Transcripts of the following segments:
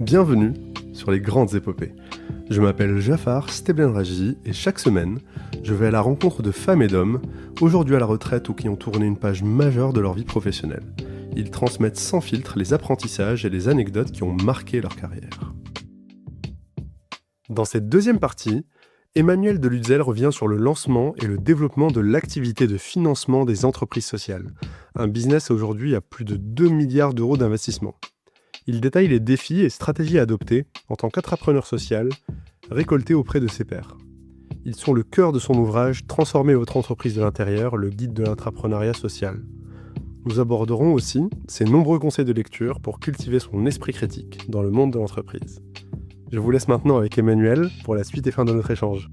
Bienvenue sur les grandes épopées. Je m'appelle Jafar Steblenraji et chaque semaine, je vais à la rencontre de femmes et d'hommes, aujourd'hui à la retraite ou qui ont tourné une page majeure de leur vie professionnelle. Ils transmettent sans filtre les apprentissages et les anecdotes qui ont marqué leur carrière. Dans cette deuxième partie, Emmanuel Delutzel revient sur le lancement et le développement de l'activité de financement des entreprises sociales, un business aujourd'hui à plus de 2 milliards d'euros d'investissement. Il détaille les défis et stratégies à adopter en tant qu'entrepreneur social, récoltés auprès de ses pairs. Ils sont le cœur de son ouvrage « Transformer votre entreprise de l'intérieur, le guide de l'entrepreneuriat social ». Nous aborderons aussi ses nombreux conseils de lecture pour cultiver son esprit critique dans le monde de l'entreprise. Je vous laisse maintenant avec Emmanuel pour la suite et fin de notre échange.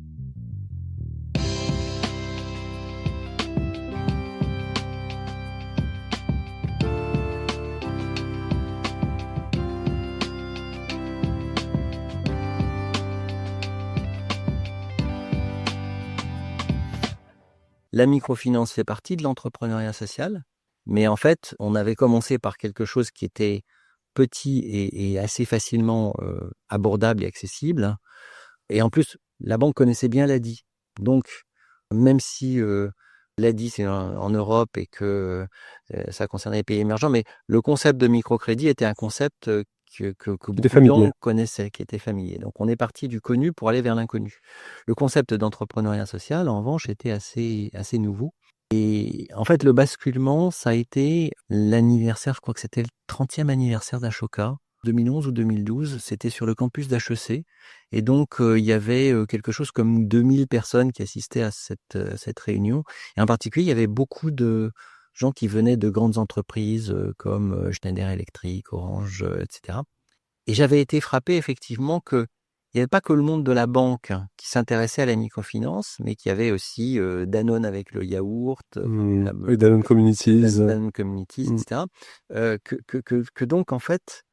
La microfinance fait partie de l'entrepreneuriat social, mais en fait, on avait commencé par quelque chose qui était petit et assez facilement abordable et accessible. Et en plus, la banque connaissait bien l'ADI. Donc, même si l'ADI, c'est en Europe et que ça concernait les pays émergents, mais le concept de microcrédit était un concept que beaucoup de gens connaissaient, qui était familier. Donc, on est parti du connu pour aller vers l'inconnu. Le concept d'entrepreneuriat social, en revanche, était assez nouveau. Et en fait, le basculement, ça a été l'anniversaire, je crois que c'était le 30e anniversaire d'Ashoka, 2011 ou 2012, c'était sur le campus d'HEC. Et donc, il y avait quelque chose comme 2000 personnes qui assistaient à cette réunion. Et en particulier, il y avait beaucoup de gens qui venaient de grandes entreprises comme Schneider Electric, Orange, etc. Et j'avais été frappé effectivement qu'il n'y avait pas que le monde de la banque qui s'intéressait à la microfinance, mais qu'il y avait aussi Danone avec le yaourt, Danone Communities, etc. Que donc, en fait,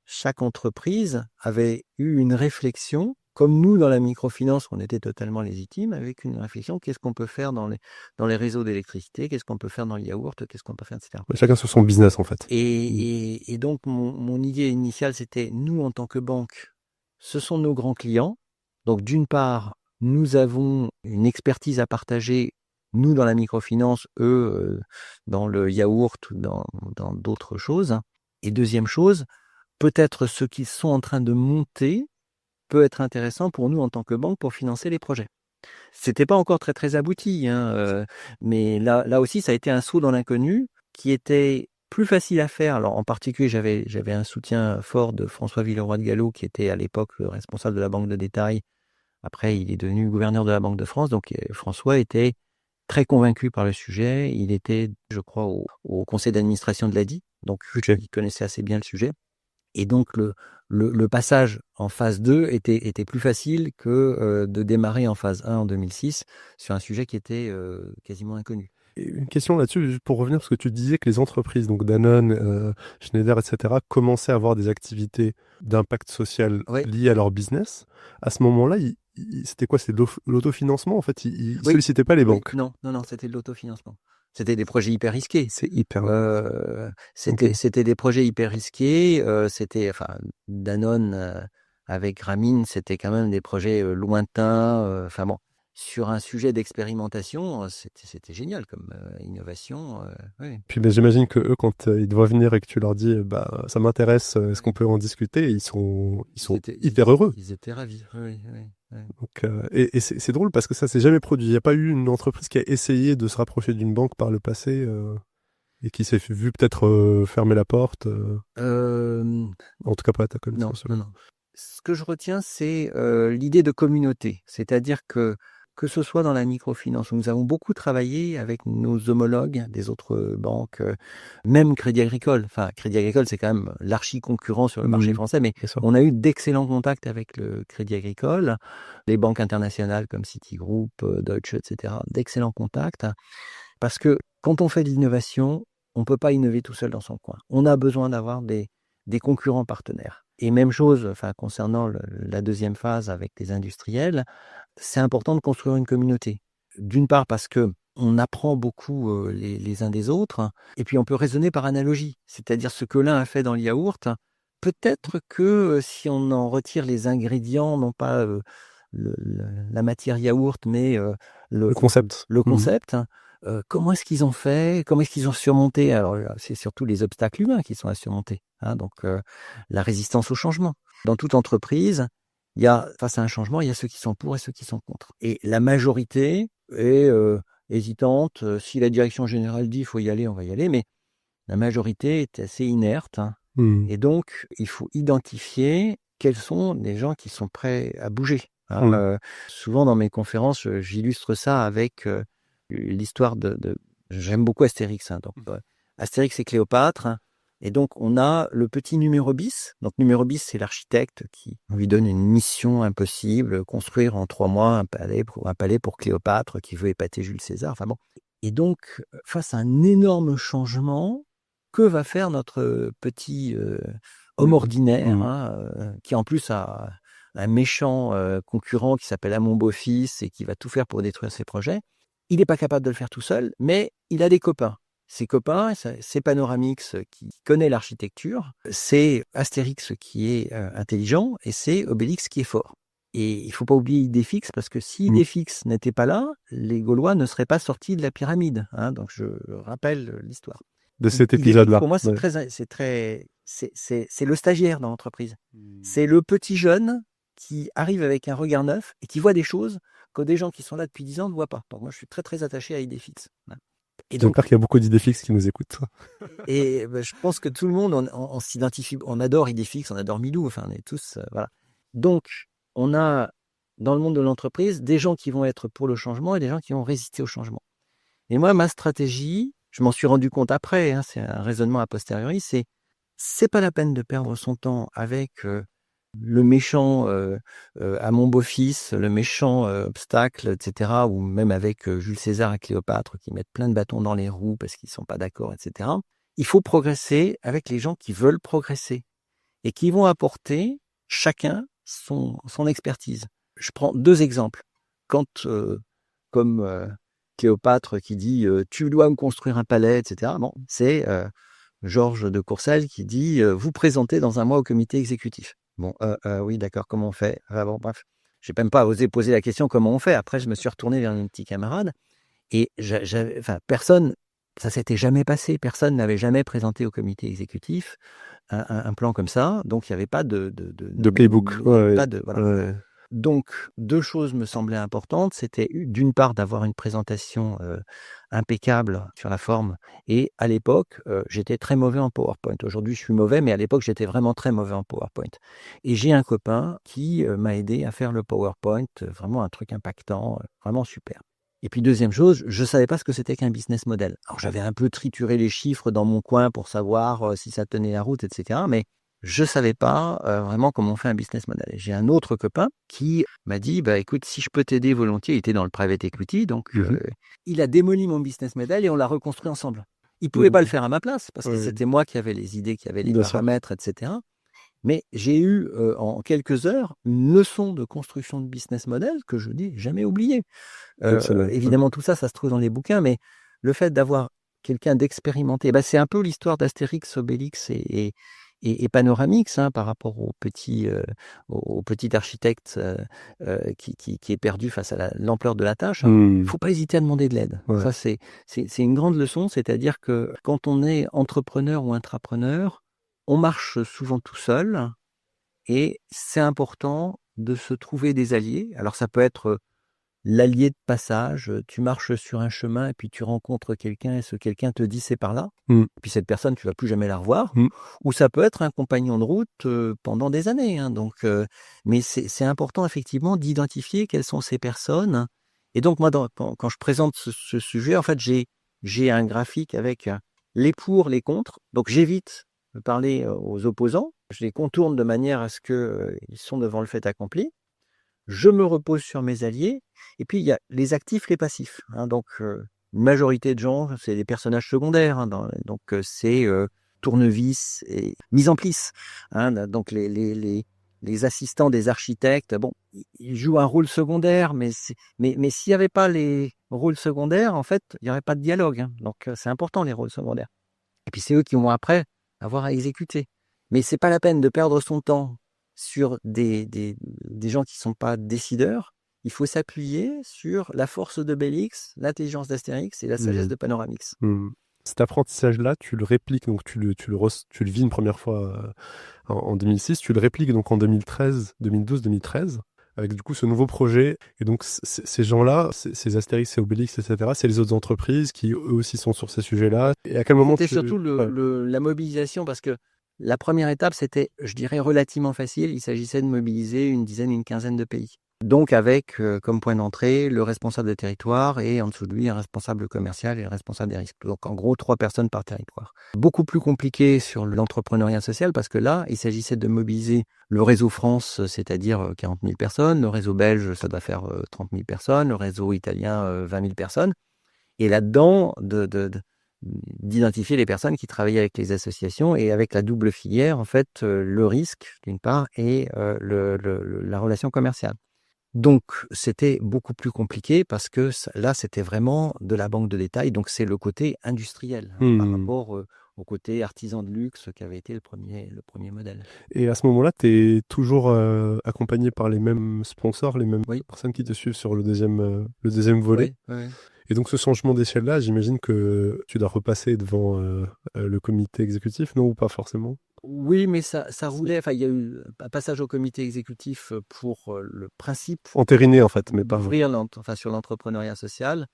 chaque entreprise avait eu une réflexion, comme nous dans la microfinance, on était totalement légitime, avec une réflexion, qu'est-ce qu'on peut faire dans les réseaux d'électricité, qu'est-ce qu'on peut faire dans le yaourt, qu'est-ce qu'on peut faire, etc. Chacun sur son business en fait. Et donc mon idée initiale, c'était nous en tant que banque, ce sont nos grands clients. Donc d'une part, nous avons une expertise à partager, nous dans la microfinance, eux dans le yaourt ou dans d'autres choses. Et deuxième chose, peut-être ce qu'ils sont en train de monter peut être intéressant pour nous en tant que banque pour financer les projets. C'était pas encore très très abouti, mais là aussi ça a été un saut dans l'inconnu qui était plus facile à faire. Alors en particulier j'avais un soutien fort de François Villeroy de Galhau qui était à l'époque le responsable de la banque de détail. Après il est devenu gouverneur de la Banque de France, donc François était très convaincu par le sujet. Il était, je crois, au conseil d'administration de l'ADI, donc il connaissait assez bien le sujet. Et donc, le passage en phase 2 était plus facile que de démarrer en phase 1 en 2006 sur un sujet qui était quasiment inconnu. Et une question là-dessus, pour revenir, parce que tu disais que les entreprises, donc Danone, Schneider, etc., commençaient à avoir des activités d'impact social liées à leur business. À ce moment-là, c'était quoi? C'était de l'autofinancement, en fait? Ils ne sollicitaient pas les banques? Non, c'était de l'autofinancement. C'était des projets hyper risqués. C'était des projets hyper risqués. Danone avec Grameen, c'était quand même des projets lointains. Sur un sujet d'expérimentation, c'était génial comme innovation. Puis j'imagine que eux, quand ils doivent venir et que tu leur dis, ça m'intéresse, est-ce qu'on peut en discuter? Ils sont hyper heureux. Ils étaient ravis. Oui. Donc, et c'est drôle parce que ça s'est jamais produit. Il n'y a pas eu une entreprise qui a essayé de se rapprocher d'une banque par le passé et qui s'est vu peut-être fermer la porte. En tout cas, pas à ta connaissance. Non. Ce que je retiens, c'est l'idée de communauté. C'est-à-dire que ce soit dans la microfinance, où nous avons beaucoup travaillé avec nos homologues des autres banques, même Crédit Agricole. Enfin, Crédit Agricole, c'est quand même l'archi-concurrent sur le marché français, mais on a eu d'excellents contacts avec le Crédit Agricole, les banques internationales comme Citigroup, Deutsche, etc. D'excellents contacts, parce que quand on fait de l'innovation, on ne peut pas innover tout seul dans son coin. On a besoin d'avoir des concurrents partenaires. Et même chose, concernant la deuxième phase avec les industriels, c'est important de construire une communauté. D'une part parce que on apprend beaucoup les uns des autres, et puis on peut raisonner par analogie. C'est-à-dire ce que l'un a fait dans le yaourt peut-être que si on en retire les ingrédients, non pas la matière yaourt, mais Le concept. le concept, hein, comment est-ce qu'ils ont fait? Comment est-ce qu'ils ont surmonté? Alors, c'est surtout les obstacles humains qui sont à surmonter, hein, donc la résistance au changement. Dans toute entreprise, il y a, face à un changement, il y a ceux qui sont pour et ceux qui sont contre. Et la majorité est hésitante. Si la direction générale dit il faut y aller, on va y aller, mais la majorité est assez inerte, hein. Et donc, il faut identifier quels sont les gens qui sont prêts à bouger, hein. Souvent dans mes conférences, j'illustre ça avec l'histoire j'aime beaucoup Astérix, hein, donc Astérix et Cléopâtre, hein. Et donc on a le petit Numérobis. Donc Numérobis, c'est l'architecte qui lui donne une mission impossible, construire en 3 mois un palais pour Cléopâtre qui veut épater Jules César. Enfin bon. Et donc, face à un énorme changement, que va faire notre petit homme ordinaire, hein, qui en plus a un méchant concurrent qui s'appelle Amon Beau-Fils et qui va tout faire pour détruire ses projets? Il n'est pas capable de le faire tout seul, mais il a des copains. Ses copains, c'est Panoramix qui connaît l'architecture, c'est Astérix qui est intelligent et c'est Obélix qui est fort. Et il ne faut pas oublier Idéfix, parce que si Idéfix n'était pas là, les Gaulois ne seraient pas sortis de la pyramide, hein, donc je rappelle l'histoire. De cet épisode-là. Pour moi, c'est le stagiaire dans l'entreprise. C'est le petit jeune qui arrive avec un regard neuf et qui voit des choses que des gens qui sont là depuis 10 ans ne voient pas. Donc moi, je suis très très attaché à Idéfix. Et donc, j'espère qu'il y a beaucoup d'Idéfix qui nous écoutent. Et je pense que tout le monde, on s'identifie, on adore Idéfix, on adore Milou, enfin, on est tous, voilà. Donc, on a dans le monde de l'entreprise des gens qui vont être pour le changement et des gens qui vont résister au changement. Et moi, ma stratégie, je m'en suis rendu compte après, hein, c'est un raisonnement a posteriori, c'est pas la peine de perdre son temps avec le méchant Amon Beau-Fils, le méchant obstacle, etc., ou même avec Jules César et Cléopâtre qui mettent plein de bâtons dans les roues parce qu'ils sont pas d'accord, etc. Il faut progresser avec les gens qui veulent progresser et qui vont apporter chacun son expertise. Je prends 2 exemples. Quand, comme Cléopâtre qui dit tu dois me construire un palais, etc. Bon, c'est Georges de Courcelles qui dit vous présentez dans un mois au comité exécutif. Bon, oui, d'accord, comment on fait? Bon, bref, j'ai même pas osé poser la question comment on fait. Après, je me suis retourné vers mes petits camarades et personne, ça s'était jamais passé. Personne n'avait jamais présenté au comité exécutif un plan comme ça. Donc, il n'y avait pas de playbook. Pas de, voilà. Ouais. Donc, 2 choses me semblaient importantes. C'était d'une part d'avoir une présentation impeccable sur la forme. Et à l'époque, j'étais très mauvais en PowerPoint. Aujourd'hui, je suis mauvais, mais à l'époque, j'étais vraiment très mauvais en PowerPoint. Et j'ai un copain qui m'a aidé à faire le PowerPoint, vraiment un truc impactant, vraiment super. Et puis, deuxième chose, je ne savais pas ce que c'était qu'un business model. Alors, j'avais un peu trituré les chiffres dans mon coin pour savoir si ça tenait la route, etc. Mais je ne savais pas vraiment comment on fait un business model. Et j'ai un autre copain qui m'a dit, bah, écoute, si je peux t'aider volontiers, il était dans le private equity, donc il a démoli mon business model et on l'a reconstruit ensemble. Il ne pouvait pas le faire à ma place parce que c'était moi qui avais les idées, qui avait les paramètres, etc. Mais j'ai eu en quelques heures une leçon de construction de business model que je n'ai jamais oubliée. Évidemment, tout ça se trouve dans les bouquins, mais le fait d'avoir quelqu'un d'expérimenté, bah, c'est un peu l'histoire d'Astérix, Obélix et Panoramix, hein, par rapport au petit architecte qui est perdu face à l'ampleur de la tâche. Il ne faut pas hésiter à demander de l'aide. Ouais. Ça, c'est une grande leçon, c'est-à-dire que quand on est entrepreneur ou intrapreneur, on marche souvent tout seul et c'est important de se trouver des alliés. Alors ça peut être l'allié de passage, tu marches sur un chemin et puis tu rencontres quelqu'un et ce quelqu'un te dit c'est par là. Et puis cette personne, tu ne vas plus jamais la revoir. Ou ça peut être un compagnon de route pendant des années, hein. Donc, mais c'est important effectivement d'identifier quelles sont ces personnes. Et donc moi, quand je présente ce sujet, en fait, j'ai un graphique avec les pour, les contre. Donc j'évite de parler aux opposants. Je les contourne de manière à ce qu'ils sont devant le fait accompli. Je me repose sur mes alliés. Et puis, il y a les actifs, les passifs, hein. Donc, une majorité de gens, c'est des personnages secondaires, hein, donc, c'est tournevis et mise en plisse, hein. Donc, les assistants des architectes, bon, ils jouent un rôle secondaire, mais s'il n'y avait pas les rôles secondaires, en fait, il n'y aurait pas de dialogue, hein. Donc, c'est important, les rôles secondaires. Et puis, c'est eux qui vont après avoir à exécuter. Mais c'est pas la peine de perdre son temps sur des gens qui sont pas décideurs. Il faut s'appuyer sur la force d'Obélix, l'intelligence d'Astérix et la sagesse Mmh. de Panoramix. Mmh. Cet apprentissage-là, tu le répliques, donc tu le vis une première fois en 2006, tu le répliques donc en 2013, 2012, 2013, avec du coup ce nouveau projet. Et donc ces gens-là, ces Astérix et Obélix, etc., c'est les autres entreprises qui eux aussi sont sur ces sujets-là. Et à quel moment C'était surtout Ouais. la mobilisation, parce que la première étape, c'était, je dirais, relativement facile. Il s'agissait de mobiliser une dizaine, une quinzaine de pays. Donc avec comme point d'entrée le responsable de territoire et en dessous de lui un responsable commercial et un responsable des risques. Donc en gros 3 personnes par territoire. Beaucoup plus compliqué sur l'entrepreneuriat social parce que là, il s'agissait de mobiliser le réseau France, c'est-à-dire 40 000 personnes, le réseau belge, ça doit faire 30 000 personnes, le réseau italien 20 000 personnes. Et là-dedans, d'identifier les personnes qui travaillaient avec les associations et avec la double filière, en fait, le risque d'une part et la relation commerciale. Donc, c'était beaucoup plus compliqué parce que là, c'était vraiment de la banque de détail. Donc, c'est le côté industriel par rapport au côté artisan de luxe qui avait été le premier modèle. Et à ce moment-là, tu es toujours accompagné par les mêmes sponsors, les mêmes Oui, personnes qui te suivent sur le deuxième volet. oui, oui. Et donc ce changement d'échelle-là, j'imagine que tu dois repasser devant le comité exécutif, non, ou pas forcément? Oui, mais ça roulait. Enfin, il y a eu un passage au comité exécutif pour le principe Entériné en fait, mais pas... d'ouvrir sur l'entrepreneuriat social.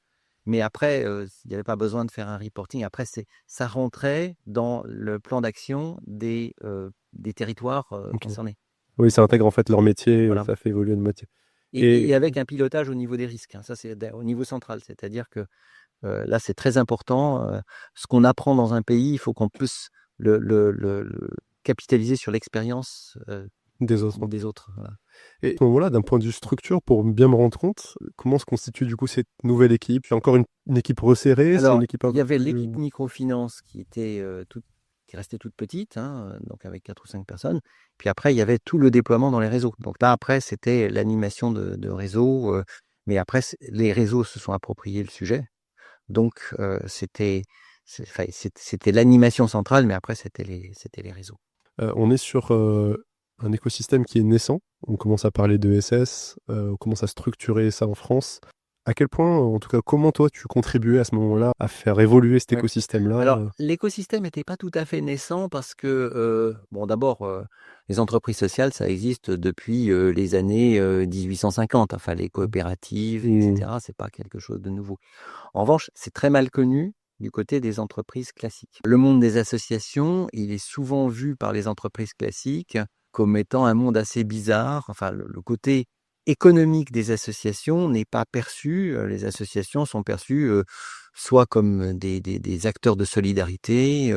Mais après, il n'y avait pas besoin de faire un reporting. Après, ça rentrait dans le plan d'action des territoires Ok. concernés. Oui, ça intègre en fait leur métier, Voilà. ça fait évoluer le métier. Et avec un pilotage au niveau des risques. Ça, c'est au niveau central. C'est-à-dire que là, c'est très important. Ce qu'on apprend dans un pays, il faut qu'on puisse le capitaliser sur l'expérience Des autres. des autres. Voilà. Et à ce moment-là, d'un point de vue structure, pour bien me rendre compte, comment se constitue du coup cette nouvelle équipe? C'est encore une équipe resserrée? C'est Alors, une équipe un il y peu avait plus... l'équipe microfinance qui était qui restait toute petite, hein, donc avec 4 ou 5 personnes. Puis après, il y avait tout le déploiement dans les réseaux. Donc là, après, c'était l'animation de réseaux. Mais après, les réseaux se sont appropriés le sujet. Donc, c'était l'animation centrale, mais après, c'était les réseaux. on est sur un écosystème qui est naissant. On commence à parler de SS, on commence à structurer ça en France. À quel point, en tout cas, comment toi tu contribuais à ce moment-là à faire évoluer cet Ouais. écosystème-là? Alors, l'écosystème n'était pas tout à fait naissant parce que, bon, d'abord, les entreprises sociales, ça existe depuis les années 1850. Enfin, les coopératives, etc., c'est pas quelque chose de nouveau. En revanche, c'est très mal connu du côté des entreprises classiques. Le monde des associations, il est souvent vu par les entreprises classiques comme étant un monde assez bizarre. Enfin, le côté économique des associations n'est pas perçu. Les associations sont perçues soit comme des acteurs de solidarité,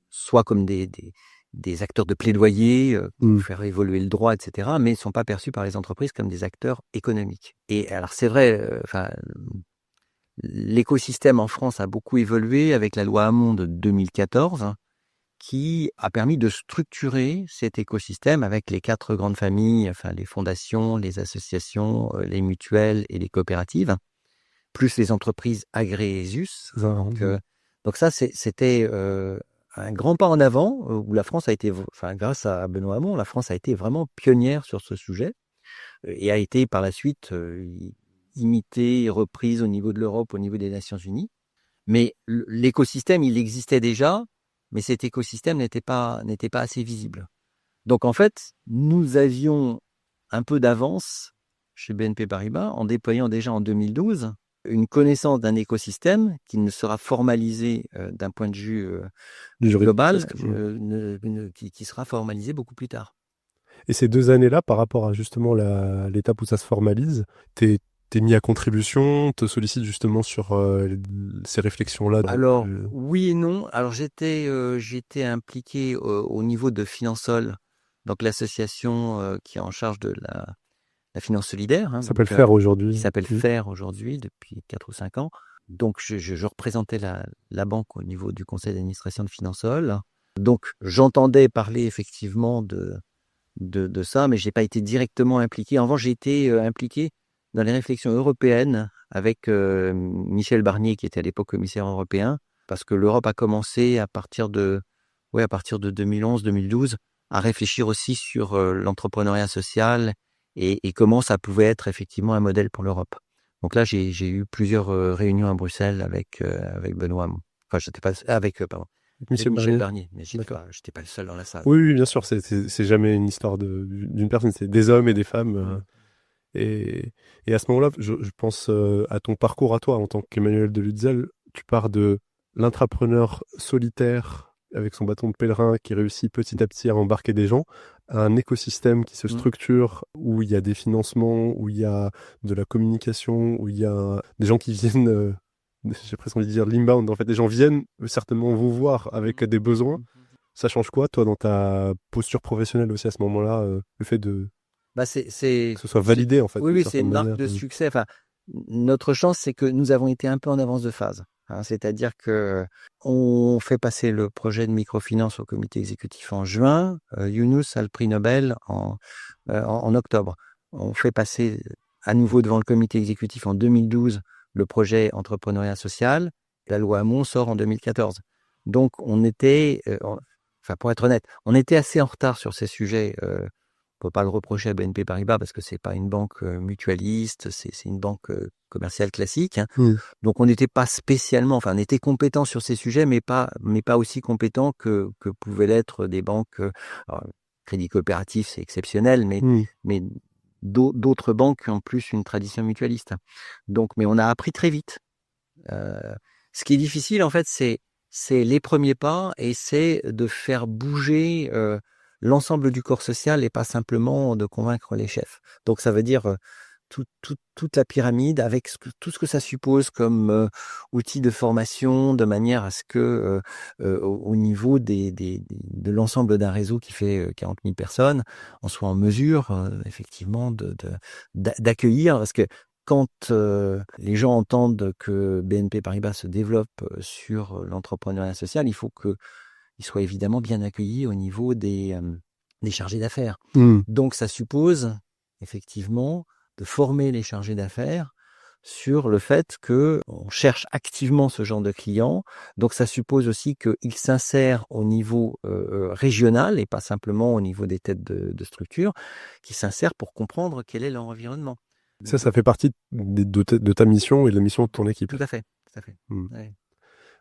soit comme des acteurs de plaidoyer pour faire évoluer le droit, etc., mais ne sont pas perçus par les entreprises comme des acteurs économiques. Et alors, c'est vrai, l'écosystème en France a beaucoup évolué avec la loi Hamon de 2014, qui a permis de structurer cet écosystème avec les 4 grandes familles, enfin les fondations, les associations, les mutuelles et les coopératives, plus les entreprises agréées ESUS. Donc ça, c'était un grand pas en avant où la France a été, enfin grâce à Benoît Hamon, la France a été vraiment pionnière sur ce sujet et a été par la suite imitée, reprise au niveau de l'Europe, au niveau des Nations Unies. Mais l'écosystème, il existait déjà, mais cet écosystème n'était pas assez visible. Donc en fait, nous avions un peu d'avance chez BNP Paribas en déployant déjà en 2012 une connaissance d'un écosystème qui ne sera formalisé d'un point de vue global, qui sera formalisé beaucoup plus tard. Et ces 2 années-là, par rapport à justement l'étape où ça se formalise, t'es mis à contribution, te sollicite justement sur ces réflexions-là? Alors, oui et non. Alors, j'étais impliqué au niveau de Finansol, donc l'association qui est en charge de la finance solidaire, Ça s'appelle FAIRE aujourd'hui. qui s'appelle FAIRE aujourd'hui depuis 4 ou 5 ans. Donc, je représentais la banque au niveau du conseil d'administration de Finansol. Donc, j'entendais parler effectivement de ça, mais je n'ai pas été directement impliqué. En revanche, j'ai été impliqué dans les réflexions européennes avec Michel Barnier, qui était à l'époque commissaire européen, parce que l'Europe a commencé à partir de 2011-2012 à réfléchir aussi sur l'entrepreneuriat social et comment ça pouvait être effectivement un modèle pour l'Europe. Donc là, j'ai eu plusieurs réunions à Bruxelles avec Benoît Hamon. Enfin, j'étais pas pardon, avec Monsieur Michel Barnier. Barnier, mais D'accord. j'étais pas le seul dans la salle. Oui, oui, bien sûr, c'est jamais une histoire d'une personne, c'est des hommes et des femmes. Mm. Et, et à ce moment-là, je pense à ton parcours à toi en tant qu'Emmanuel de Lutzel. Tu pars de l'intrapreneur solitaire avec son bâton de pèlerin qui réussit petit à petit à embarquer des gens, à un écosystème qui se Mm. structure, où il y a des financements, où il y a de la communication, où il y a des gens qui viennent, j'ai presque envie de dire l'inbound, en fait, des gens viennent certainement vous voir avec des besoins. Ça change quoi, toi, dans ta posture professionnelle aussi à ce moment-là, le fait de Bah, que ce soit validé, en fait, oui, d'une oui, c'est certaine une marque manière. de succès. Enfin, notre chance, c'est que nous avons été un peu en avance de phase. Hein. C'est-à-dire que on fait passer le projet de microfinance au comité exécutif en juin. Younous a le prix Nobel en octobre. On fait passer à nouveau devant le comité exécutif en 2012 le projet entrepreneuriat social. La loi Hamon sort en 2014. Donc, enfin, pour être honnête, on était assez en retard sur ces sujets. On peut pas le reprocher à BNP Paribas parce que c'est pas une banque mutualiste, c'est une banque commerciale classique. Hein. Mm. Donc on n'était pas spécialement, enfin on était compétent sur ces sujets, mais pas aussi compétent que pouvaient l'être des banques. Alors, Crédit coopératif, c'est exceptionnel, Mm. mais d'autres banques ont plus une tradition mutualiste. Donc, mais on a appris très vite. Ce qui est difficile en fait, c'est les premiers pas et c'est de faire bouger l'ensemble du corps social et pas simplement de convaincre les chefs. Donc ça veut dire toute la pyramide avec tout ce que ça suppose comme outils de formation, de manière à ce que au niveau de l'ensemble d'un réseau qui fait 40 000 personnes, on soit en mesure effectivement d'accueillir, parce que quand les gens entendent que BNP Paribas se développe sur l'entrepreneuriat social, il faut qu'ils soient évidemment bien accueillis au niveau des chargés d'affaires. Mm. Donc ça suppose effectivement de former les chargés d'affaires sur le fait qu'on cherche activement ce genre de clients. Donc ça suppose aussi qu'ils s'insèrent au niveau régional et pas simplement au niveau des têtes de structure, qu'ils s'insèrent pour comprendre quel est leur environnement. Ça fait partie de ta mission et de la mission de ton équipe. Tout à fait, tout à fait. Mm. Ouais.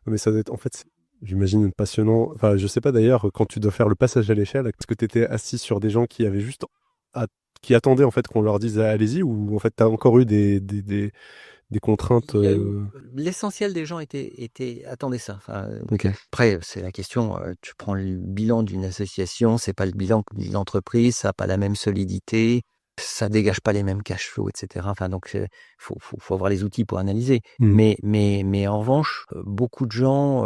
Mais ça doit être, en fait, j'imagine passionnant. Enfin, je sais pas d'ailleurs, quand tu dois faire le passage à l'échelle, est-ce que tu étais assis sur des gens qui avaient juste qui attendaient en fait qu'on leur dise allez-y, ou en fait tu as encore eu des contraintes Il y a eu l'essentiel des gens attendaient ça. Enfin, Ok. après, c'est la question. Tu prends le bilan d'une association, c'est pas le bilan d'une entreprise, ça n'a pas la même solidité, ça dégage pas les mêmes cash flows, etc. Enfin, donc faut avoir les outils pour analyser. Mm. Mais en revanche, beaucoup de gens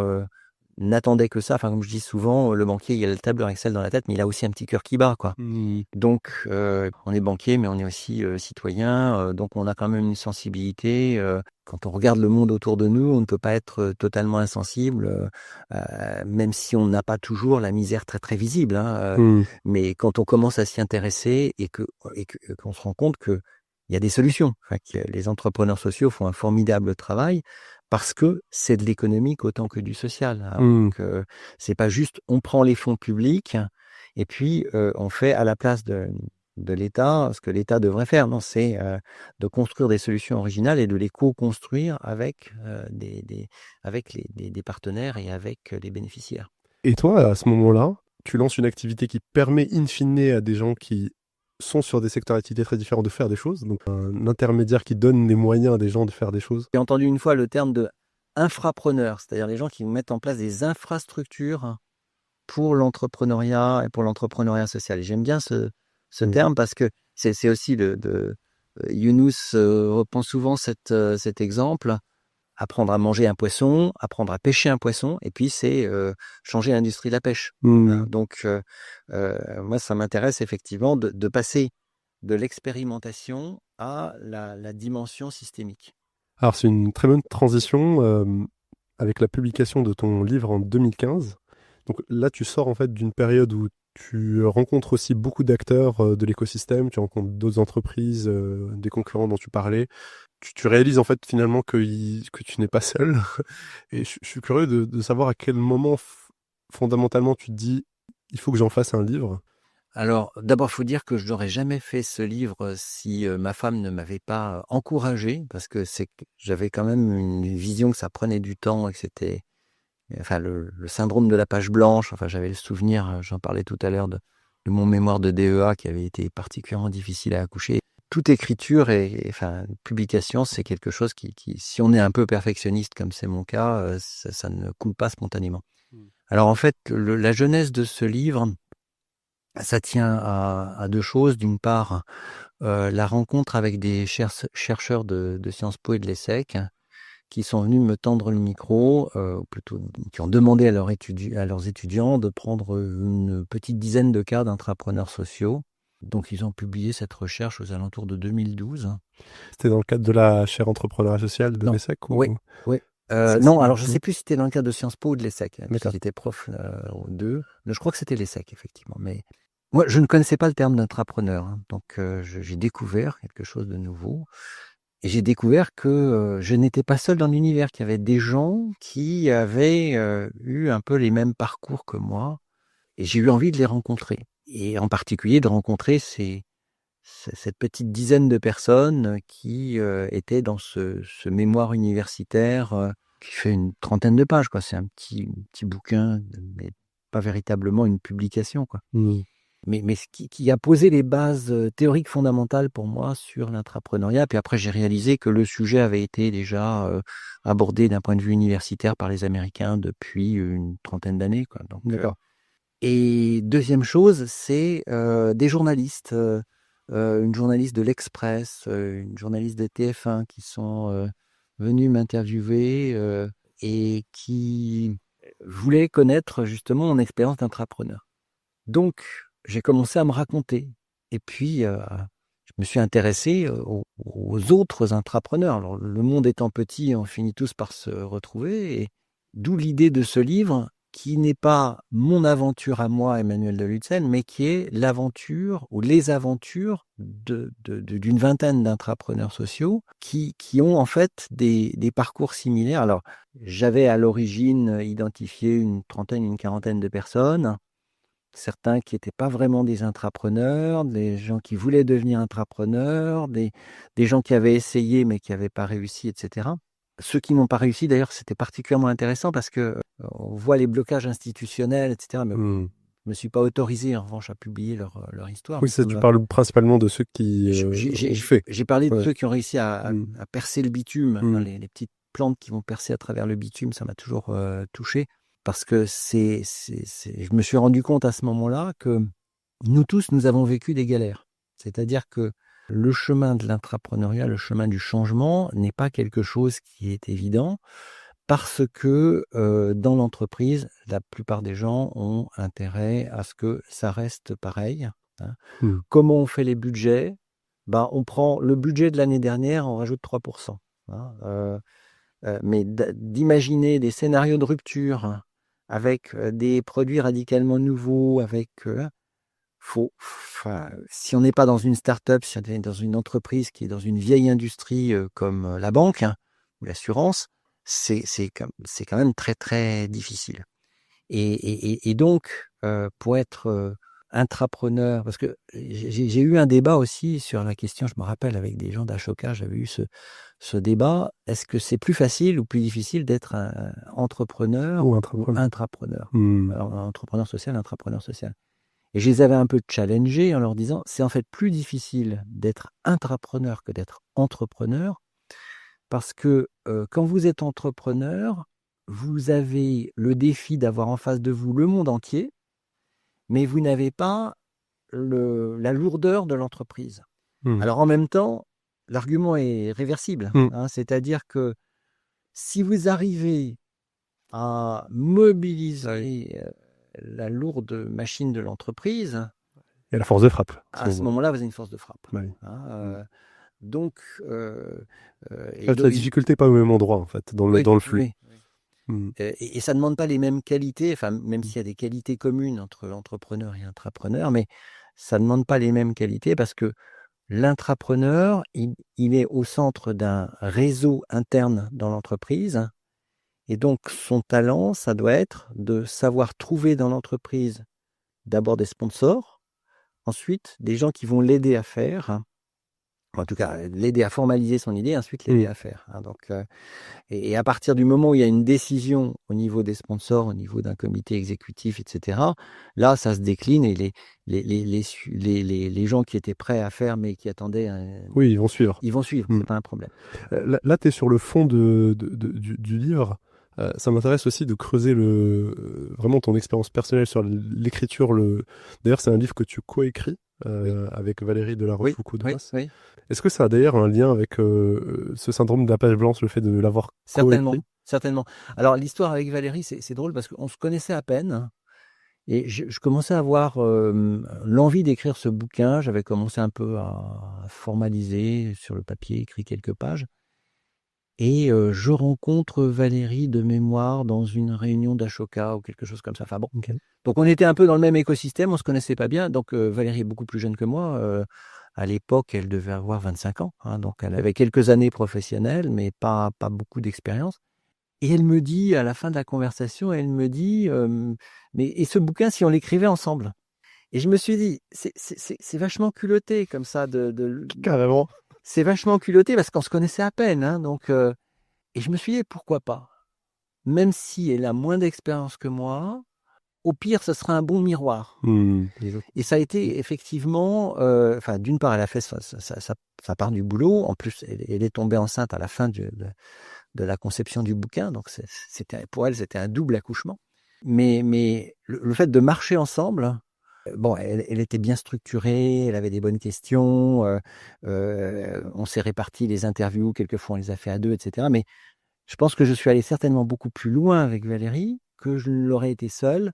n'attendaient que ça. Enfin, comme je dis souvent, le banquier, il a le tableur Excel dans la tête, mais il a aussi un petit cœur qui bat, quoi. Mm. Donc, on est banquier, mais on est aussi citoyen. Donc, on a quand même une sensibilité. Quand on regarde le monde autour de nous, on ne peut pas être totalement insensible, même si on n'a pas toujours la misère très très visible. Hein, Mm. mais quand on commence à s'y intéresser et qu'on se rend compte que il y a des solutions, enfin, que les entrepreneurs sociaux font un formidable travail parce que c'est de l'économique autant que du social. Hein. Mm. Donc, c'est pas juste on prend les fonds publics et puis on fait à la place de l'État ce que l'État devrait faire. Non, c'est de construire des solutions originales et de les co-construire avec des partenaires et avec les bénéficiaires. Et toi, à ce moment-là, tu lances une activité qui permet in fine à des gens qui sont sur des secteurs d'activité très différents de faire des choses, donc un intermédiaire qui donne les moyens à des gens de faire des choses. J'ai entendu une fois le terme de infrapreneur, c'est-à-dire les gens qui mettent en place des infrastructures pour l'entrepreneuriat et pour l'entrepreneuriat social. Et j'aime bien ce terme parce que c'est aussi Younous reprend souvent cet exemple. Apprendre à manger un poisson, apprendre à pêcher un poisson, et puis c'est changer l'industrie de la pêche. Mm. Donc, moi, ça m'intéresse effectivement de passer de l'expérimentation à la dimension systémique. Alors, c'est une très bonne transition avec la publication de ton livre en 2015. Donc là, tu sors en fait d'une période où tu rencontres aussi beaucoup d'acteurs de l'écosystème, tu rencontres d'autres entreprises, des concurrents dont tu parlais. Tu réalises en fait finalement que tu n'es pas seul. Et je suis curieux de savoir à quel moment fondamentalement tu te dis il faut que j'en fasse un livre. Alors, d'abord, il faut dire que je n'aurais jamais fait ce livre si ma femme ne m'avait pas encouragé, parce que j'avais quand même une vision que ça prenait du temps et que c'était, enfin, le syndrome de la page blanche. Enfin, j'avais le souvenir, j'en parlais tout à l'heure, de mon mémoire de DEA qui avait été particulièrement difficile à accoucher. Toute écriture enfin, publication, c'est quelque chose si on est un peu perfectionniste, comme c'est mon cas, ça ne coule pas spontanément. Alors, en fait, la genèse de ce livre, ça tient à deux choses. D'une part, la rencontre avec des chercheurs de Sciences Po et de l'ESSEC qui sont venus me tendre le micro, ou plutôt qui ont demandé à leurs étudiants de prendre une petite dizaine de cas d'entrepreneurs sociaux. Donc, ils ont publié cette recherche aux alentours de 2012. C'était dans le cadre de la chaire entrepreneuriat social de Non. l'ESSEC Oui, oui. Non, alors je ne sais plus si c'était dans le cadre de Sciences Po ou de l'ESSEC, parce D'accord. que j'étais prof aux deux. Mais je crois que c'était l'ESSEC, effectivement. Mais moi, je ne connaissais pas le terme d'entrepreneur, hein. Donc j'ai découvert quelque chose de nouveau. Et j'ai découvert que je n'étais pas seul dans l'univers, qu'il y avait des gens qui avaient eu un peu les mêmes parcours que moi. Et j'ai eu envie de les rencontrer. Et en particulier de rencontrer cette petite dizaine de personnes qui étaient dans ce mémoire universitaire qui fait une trentaine de pages, quoi. C'est un petit bouquin, mais pas véritablement une publication, quoi. Mais qui a posé les bases théoriques fondamentales pour moi sur l'intrapreneuriat. Puis après, j'ai réalisé que le sujet avait été déjà abordé d'un point de vue universitaire par les Américains depuis une trentaine d'années, quoi. Donc, D'accord. et deuxième chose, c'est des journalistes, une journaliste de l'Express, une journaliste de TF1 qui sont venus m'interviewer et qui voulaient connaître justement mon expérience d'intrapreneur. Donc, j'ai commencé à me raconter. Et puis, je me suis intéressé aux autres intrapreneurs. Alors, le monde étant petit, on finit tous par se retrouver. Et d'où l'idée de ce livre, qui n'est pas mon aventure à moi, Emmanuel de Lutzen, mais qui est l'aventure ou les aventures d'une vingtaine d'intrapreneurs sociaux qui ont en fait des parcours similaires. Alors, j'avais à l'origine identifié une trentaine, une quarantaine de personnes. Certains qui n'étaient pas vraiment des intrapreneurs, des gens qui voulaient devenir intrapreneurs, des gens qui avaient essayé mais qui n'avaient pas réussi, etc. Ceux qui n'ont pas réussi, d'ailleurs, c'était particulièrement intéressant parce que on voit les blocages institutionnels, etc. Mais je ne me suis pas autorisé, en revanche, à publier leur histoire. Oui, ça, tu parles principalement de ceux qui ont fait. J'ai parlé de Ouais. ceux qui ont réussi à percer le bitume, hein, les petites plantes qui vont percer à travers le bitume, ça m'a toujours touché. Parce que je me suis rendu compte à ce moment-là que nous tous, nous avons vécu des galères. C'est-à-dire que le chemin de l'intrapreneuriat, le chemin du changement n'est pas quelque chose qui est évident parce que dans l'entreprise, la plupart des gens ont intérêt à ce que ça reste pareil, hein. Comment on fait les budgets? On prend le budget de l'année dernière, on rajoute 3%, hein. Mais d'imaginer des scénarios de rupture avec des produits radicalement nouveaux, si on n'est pas dans une start-up, si on est dans une entreprise qui est dans une vieille industrie comme la banque, hein, ou l'assurance, c'est quand même très très difficile. Et donc, pour être intrapreneur, parce que j'ai eu un débat aussi sur la question, je me rappelle avec des gens d'Ashoka, j'avais eu ce débat, est-ce que c'est plus facile ou plus difficile d'être un entrepreneur ou intrapreneur? Alors, entrepreneur social, intrapreneur social. Et je les avais un peu challengés en leur disant, c'est en fait plus difficile d'être intrapreneur que d'être entrepreneur, parce que quand vous êtes entrepreneur, vous avez le défi d'avoir en face de vous le monde entier, mais vous n'avez pas la lourdeur de l'entreprise. Alors en même temps, l'argument est réversible, hein, c'est-à-dire que si vous arrivez à mobiliser la lourde machine de l'entreprise, il y a la force de frappe. À ce moment-là, vous avez une force de frappe. Oui. Hein, donc, la difficulté n'est pas au même endroit, en fait, dans le flux. Oui. Et ça ne demande pas les mêmes qualités, enfin, même s'il y a des qualités communes entre entrepreneur et intrapreneur, mais ça ne demande pas les mêmes qualités parce que l'intrapreneur, il est au centre d'un réseau interne dans l'entreprise. Et donc, son talent, ça doit être de savoir trouver dans l'entreprise d'abord des sponsors, ensuite des gens qui vont l'aider à faire, en tout cas l'aider à formaliser son idée, ensuite l'aider à faire. Donc, et à partir du moment où il y a une décision au niveau des sponsors, au niveau d'un comité exécutif, etc., là, ça se décline et les gens qui étaient prêts à faire mais qui attendaient, Oui, ils vont suivre. ils vont suivre, c'est pas un problème. Là, tu es sur le fond du livre. Ça m'intéresse aussi de creuser vraiment ton expérience personnelle sur l'écriture. D'ailleurs, c'est un livre que tu coécris avec Valérie de la Oui, Rochefoucauld-Brosse. oui, Est-ce que ça a d'ailleurs un lien avec ce syndrome de la page blanche, le fait de l'avoir certainement, coécrit? certainement. Alors l'histoire avec Valérie, c'est drôle parce qu'on se connaissait à peine. Et je commençais à avoir l'envie d'écrire ce bouquin. J'avais commencé un peu à formaliser sur le papier, écrit quelques pages. Et je rencontre Valérie de mémoire dans une réunion d'Ashoka ou quelque chose comme ça. Enfin bon. Okay. Donc on était un peu dans le même écosystème, on se connaissait pas bien. Donc Valérie est beaucoup plus jeune que moi. À l'époque, elle devait avoir 25 ans. Donc elle avait quelques années professionnelles, mais pas beaucoup d'expérience. Et elle me dit, à la fin de la conversation, elle me dit, mais et ce bouquin, si on l'écrivait ensemble? Et je me suis dit, c'est vachement culotté comme ça. Carrément. C'est vachement culotté parce qu'on se connaissait à peine. Donc, et je me suis dit, pourquoi pas? Même si elle a moins d'expérience que moi, au pire, ce sera un bon miroir. Et ça a été effectivement, enfin, d'une part, elle a fait sa part du boulot. En plus, elle est tombée enceinte à la fin de la conception du bouquin. Donc, pour elle, c'était un double accouchement. Mais le fait de marcher ensemble, bon, elle était bien structurée, elle avait des bonnes questions, on s'est réparti les interviews, quelquefois on les a fait à deux, etc. Mais je pense que je suis allé certainement beaucoup plus loin avec Valérie que je ne l'aurais été seul.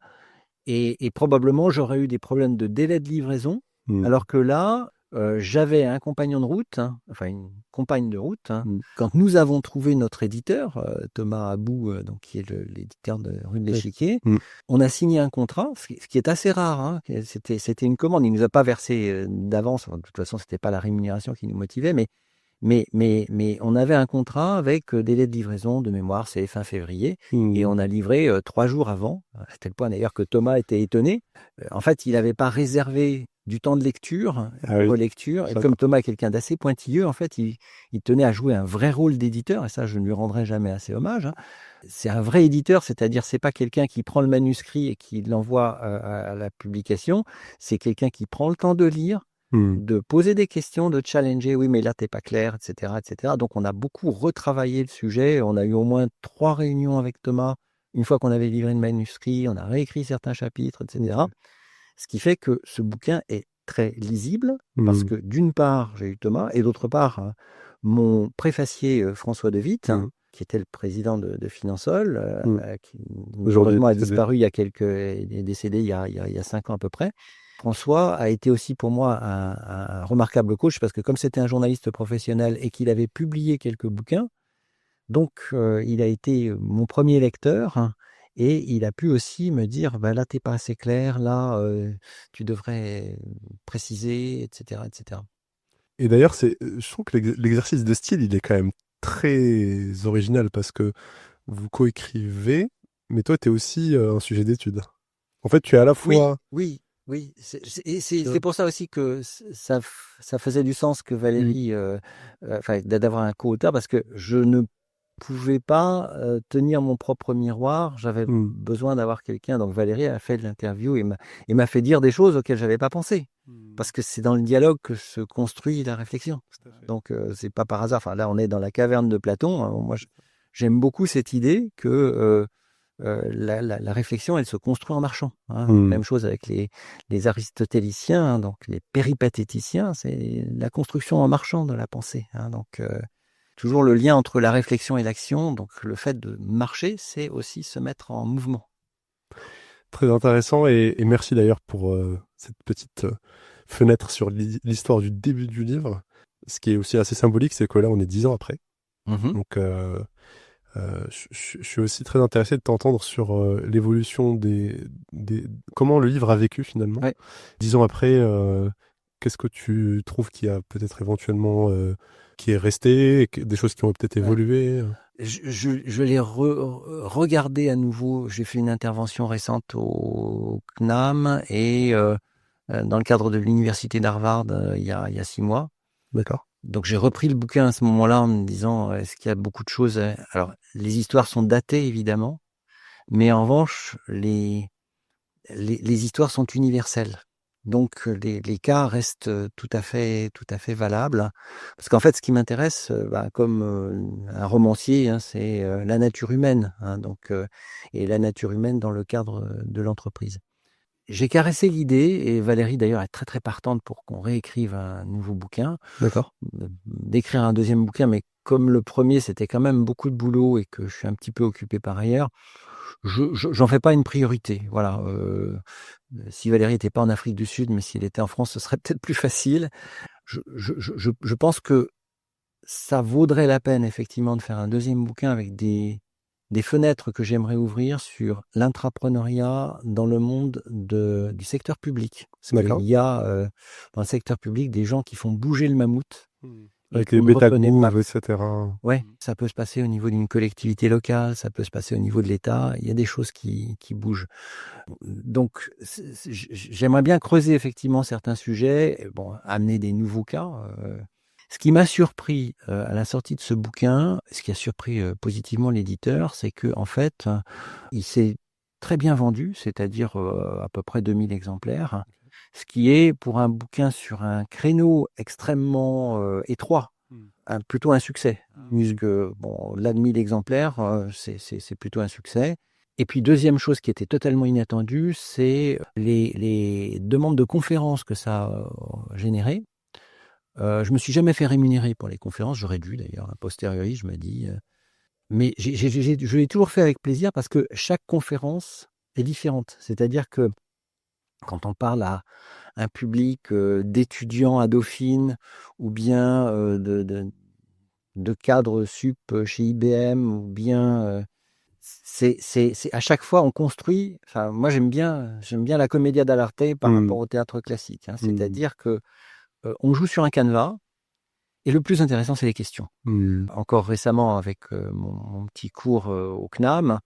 Et probablement, j'aurais eu des problèmes de délai de livraison, alors que là, j'avais un compagnon de route, enfin une compagne de route. Quand nous avons trouvé notre éditeur, Thomas Abou, donc, qui est l'éditeur de Rue de l'Échiquier, on a signé un contrat, ce qui est assez rare. C'était une commande, il ne nous a pas versé d'avance. De toute façon, ce n'était pas la rémunération qui nous motivait, mais on avait un contrat avec délai de livraison de mémoire, c'est fin février, et on a livré 3 jours avant, à tel point d'ailleurs que Thomas était étonné. En fait, il n'avait pas réservé du temps de lecture, relecture, et comme Thomas est quelqu'un d'assez pointilleux, en fait, il tenait à jouer un vrai rôle d'éditeur, et ça, je ne lui rendrai jamais assez hommage. C'est un vrai éditeur, c'est-à-dire c'est pas quelqu'un qui prend le manuscrit et qui l'envoie à la publication, c'est quelqu'un qui prend le temps de lire, de poser des questions, de challenger, oui, mais là, t'es pas clair, etc., etc. Donc, on a beaucoup retravaillé le sujet. On a eu au moins 3 réunions avec Thomas. Une fois qu'on avait livré le manuscrit, on a réécrit certains chapitres, etc. Ce qui fait que ce bouquin est très lisible parce que d'une part, j'ai eu Thomas et d'autre part, mon préfacier François De Witt, qui était le président de Finansol, qui aujourd'hui a disparu est décédé il y a 5 ans à peu près. François a été aussi pour moi un remarquable coach parce que comme c'était un journaliste professionnel et qu'il avait publié quelques bouquins, donc il a été mon premier lecteur et il a pu aussi me dire là t'es pas assez clair, là tu devrais préciser, etc., etc. Et d'ailleurs, je trouve que l'exercice de style, il est quand même très original parce que vous coécrivez, mais toi, tu es aussi un sujet d'étude. En fait, tu es à la fois... Oui. C'est pour ça aussi que ça faisait du sens que Valérie, d'avoir un co-auteur, parce que je ne pouvais pas tenir mon propre miroir. J'avais besoin d'avoir quelqu'un. Donc Valérie a fait de l'interview et m'a fait dire des choses auxquelles j'avais pas pensé. Parce que c'est dans le dialogue que se construit la réflexion. Donc c'est pas par hasard. Enfin là, on est dans la caverne de Platon. Moi, j'aime beaucoup cette idée que la réflexion, elle se construit en marchant. Même chose avec les aristotéliciens, donc les péripatéticiens, c'est la construction en marchant de la pensée. Donc, toujours le lien entre la réflexion et l'action. Donc, le fait de marcher, c'est aussi se mettre en mouvement. Très intéressant et merci d'ailleurs pour cette petite fenêtre sur l'histoire du début du livre. Ce qui est aussi assez symbolique, c'est que là, on est 10 ans après. Donc, je suis aussi très intéressé de t'entendre sur l'évolution comment le livre a vécu finalement. 10 ans après, qu'est-ce que tu trouves qui a peut-être éventuellement qui est resté, des choses qui ont peut-être évolué? Je l'ai regardé à nouveau. J'ai fait une intervention récente au CNAM et dans le cadre de l'université d'Harvard il y a 6 mois. D'accord. Donc j'ai repris le bouquin à ce moment-là en me disant, est-ce qu'il y a beaucoup de choses Alors, les histoires sont datées, évidemment, mais en revanche, les histoires sont universelles. Donc les cas restent tout à fait valables. Parce qu'en fait, ce qui m'intéresse, comme un romancier, hein, c'est la nature humaine, hein, et la nature humaine dans le cadre de l'entreprise. J'ai caressé l'idée, et Valérie d'ailleurs est très très partante pour qu'on réécrive un nouveau bouquin, D'accord. d'écrire un deuxième bouquin, mais comme le premier c'était quand même beaucoup de boulot et que je suis un petit peu occupé par ailleurs, j'en fais pas une priorité. Voilà. Si Valérie n'était pas en Afrique du Sud, mais s'il était en France, ce serait peut-être plus facile. Je pense que ça vaudrait la peine effectivement de faire un deuxième bouquin avec des fenêtres que j'aimerais ouvrir sur l'intrapreneuriat dans le monde du secteur public. Parce D'accord. qu'il y a dans le secteur public des gens qui font bouger le mammouth et Avec les qu'on ne reconnaît pas. bêta-gouves, etc. Ouais, ça peut se passer au niveau d'une collectivité locale, ça peut se passer au niveau de l'État. Il y a des choses qui bougent. Donc, j'aimerais bien creuser effectivement certains sujets, et bon, amener des nouveaux cas. Ce qui m'a surpris à la sortie de ce bouquin, ce qui a surpris positivement l'éditeur, c'est que en fait, il s'est très bien vendu, c'est-à-dire à peu près 2000 exemplaires, ce qui est pour un bouquin sur un créneau extrêmement étroit, plutôt un succès. Puisque, bon, au-delà de 1000 exemplaires, c'est plutôt un succès. Et puis, deuxième chose qui était totalement inattendue, c'est les demandes de conférences que ça a générées. Je me suis jamais fait rémunérer pour les conférences, j'aurais dû d'ailleurs, a posteriori, je me dis. Mais je l'ai toujours fait avec plaisir parce que chaque conférence est différente. C'est-à-dire que quand on parle à un public d'étudiants à Dauphine ou bien de cadres sup chez IBM ou bien c'est à chaque fois on construit. Enfin, moi j'aime bien la commedia dell'arte par rapport au théâtre classique, hein. C'est-à-dire que on joue sur un canevas et le plus intéressant c'est les questions. Encore récemment avec mon petit cours au CNAM,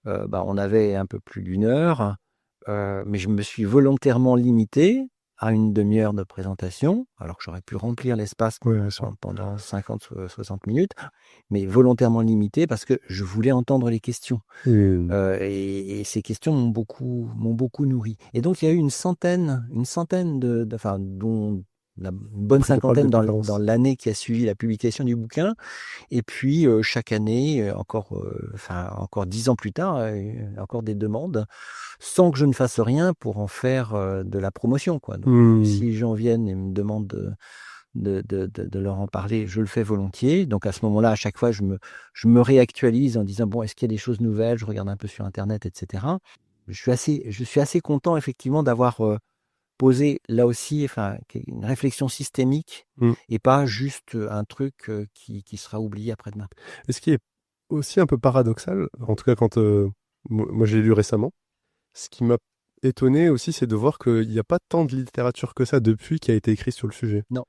on avait un peu plus d'1 heure, mais je me suis volontairement limité à une demi-heure de présentation, alors que j'aurais pu remplir l'espace pendant 50 ou 60 minutes, mais volontairement limité parce que je voulais entendre les questions. Et ces questions m'ont beaucoup nourri. Et donc il y a eu une centaine dont une bonne cinquantaine dans l'année qui a suivi la publication du bouquin. Et puis chaque année, encore 10 ans plus tard, encore des demandes, sans que je ne fasse rien pour en faire de la promotion, quoi. Donc, si les gens viennent et me demandent de leur en parler, je le fais volontiers. Donc à ce moment-là, à chaque fois, je me réactualise en disant, bon, est-ce qu'il y a des choses nouvelles? Je regarde un peu sur Internet, etc. Je suis assez content, effectivement, d'avoir poser là aussi une réflexion systémique et pas juste un truc qui sera oublié après-demain. Et ce qui est aussi un peu paradoxal, en tout cas quand moi je l'ai lu récemment, ce qui m'a étonné aussi, c'est de voir qu'il n'y a pas tant de littérature que ça depuis qui a été écrite sur le sujet. Non.